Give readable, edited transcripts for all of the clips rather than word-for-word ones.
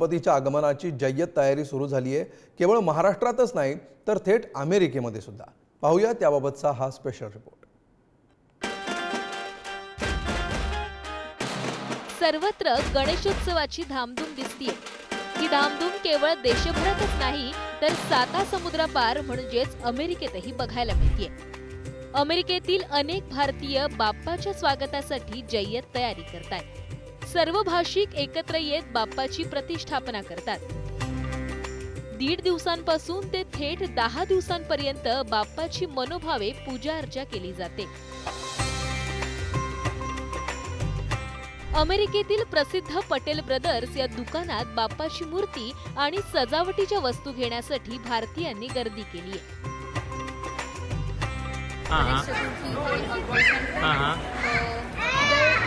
गणपतीच्या आगमनाची जय्यत तयारी सुरू झाली आहे। केवळ महाराष्ट्रातच नाही तर थेट अमेरिकेमध्ये सुद्धा। पाहूया त्याबाबतचा हा स्पेशल रिपोर्ट। सर्वत्र गणेशोत्सवाची धामधूम दिसतीये। ही धामधूम केवळ देशभरातच नाही तर साता समुद्रापार म्हणजेच अमेरिकेतही बघायला मिळते। अमेरिकेतील अनेक भारतीय बाप्पाच्या स्वागतासाठी जय्यत तयारी करतात। सर्व भाषिक एकत्र येत बाप्पाची प्रतिष्ठापना करतात। 1.5 दिवसांपासून ते थेट 10 दिवसांपर्यंत बाप्पाची मनोभावे पूजा अर्चा केली जाते। अमेरिकेतील प्रसिद्ध पटेल ब्रदर्स या दुकानात बाप्पाची मूर्ती आणि सजावटीच्या वस्तू घेण्यासाठी भारतीयांनी गर्दी केली आहे।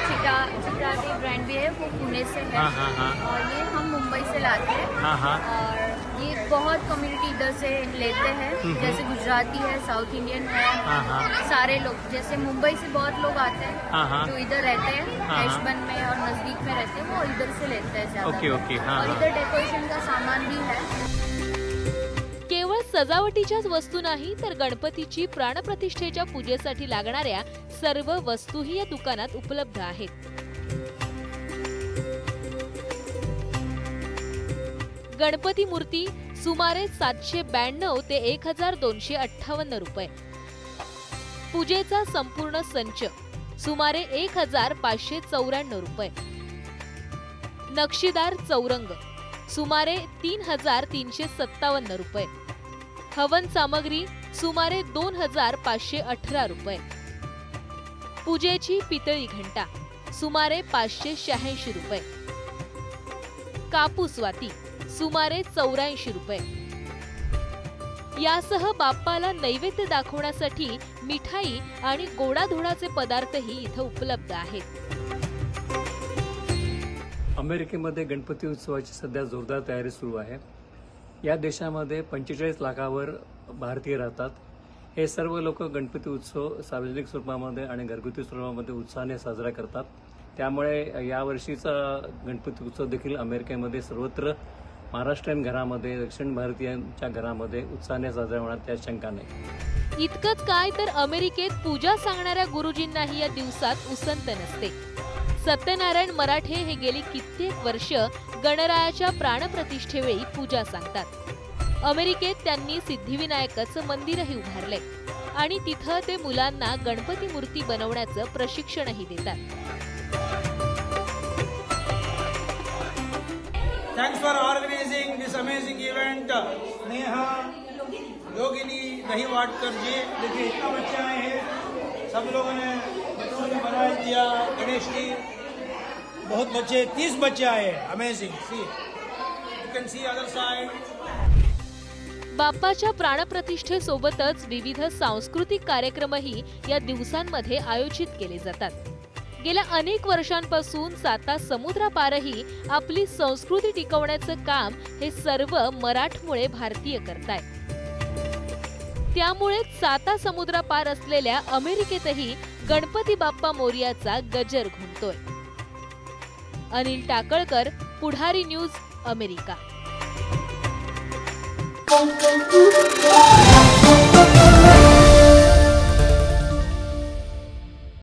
चिटा ब्रांड भी है, वो पुणे से है और ये हम मुंबई से लाते हैं और ये बहुत कम्युनिटी इधर से लेते हैं। जैसे गुजराती है, साउथ इंडियन है, सारे लोग जैसे मुंबई से बहुत लोग आते हैं जो इधर रहते हैं ऐशबन में और नजदीक में रहते हैं, वो इधर से लेते हैं ज्यादा। और इधर डेकोरेशन का सामान भी है। केवळ सजावटीच्याच वस्तू नाही तर गणपतीची प्राणप्रतिष्ठेच्या पूजेसाठी लागणाऱ्या सर्व वस्तूही या दुकानात उपलब्ध आहेत। गणपती मूर्ती सुमारे 792 ते 1258 रुपये। पूजेचा संपूर्ण संच सुमारे 1594 रुपये। नक्षीदार चौरंग सुमारे 3357 रुपये। हवन सामग्री सुमारे 2518 रुपये। पूजेची पितळी घंटा सुमारे 586 रुपये। कापूस वाती सुमारे 84 रुपये। यासह बाप्पाला नैवेद्य दाखवण्यासाठी मिठाई आणि गोडाधोडाचे पदार्थही इथं उपलब्ध आहेत। अमेरिकेमध्ये गणपती उत्सवाची सध्या जोरदार तयारी सुरू आहे। या देशामध्ये 45 लाखावर भारतीय राहतात। हे सर्व लोक गणपती उत्सव सार्वजनिक स्वरूपामध्ये आणि घरगुती स्वरूपामध्ये उत्साहाने साजरा करतात। त्यामुळे यावर्षीचा गणपती उत्सव देखील अमेरिकेमध्ये सर्वत्र महाराष्ट्रीयन घरामध्ये, दक्षिण भारतीयांच्या घरामध्ये उत्साहाने साजरा होणार त्यात शंका नाही। इतकंच काय तर अमेरिकेत पूजा सांगणाऱ्या गुरुजींनाही या दिवसात उसंत नसते। सत्यनारायण मराठे हे गेली कित्येक वर्ष गणरायाच्या प्राणप्रतिष्ठेवेळी पूजा सांगतात। अमेरिकेत त्यांनी सिद्धिविनायकाचं मंदिरही उभारले आणि तिथं ते मुलांना गणपती मूर्ती बनवण्याचं प्रशिक्षणही देतात। Thanks for organizing this amazing event, Neha, योगिनी, दहीवाटकर जी। देखिए इतना बच्चे आए हैं, सब लोगों ने बच्चों ने बना दिया। गणेश जी बहुत बच्चे, 30 बच्चे आए हैं। Amazing, see you can see other side. बाप्पाच्या प्राणप्रतिष्ठेसोबतच विविध सांस्कृतिक कार्यक्रमही या दिवसांमध्ये आयोजित केले जातात। गेल्या अनेक वर्षांपासून साता समुद्रापारही आपली संस्कृती टिकवण्याचं काम हे सर्व मराठमोळे भारतीय करतायत। त्यामुळे साता समुद्रापार असलेल्या अमेरिकेतही गणपती बाप्पा मोरयाचा गजर घुमतोय। अनिल टाकळकर, पुढारी न्यूज, अमेरिका।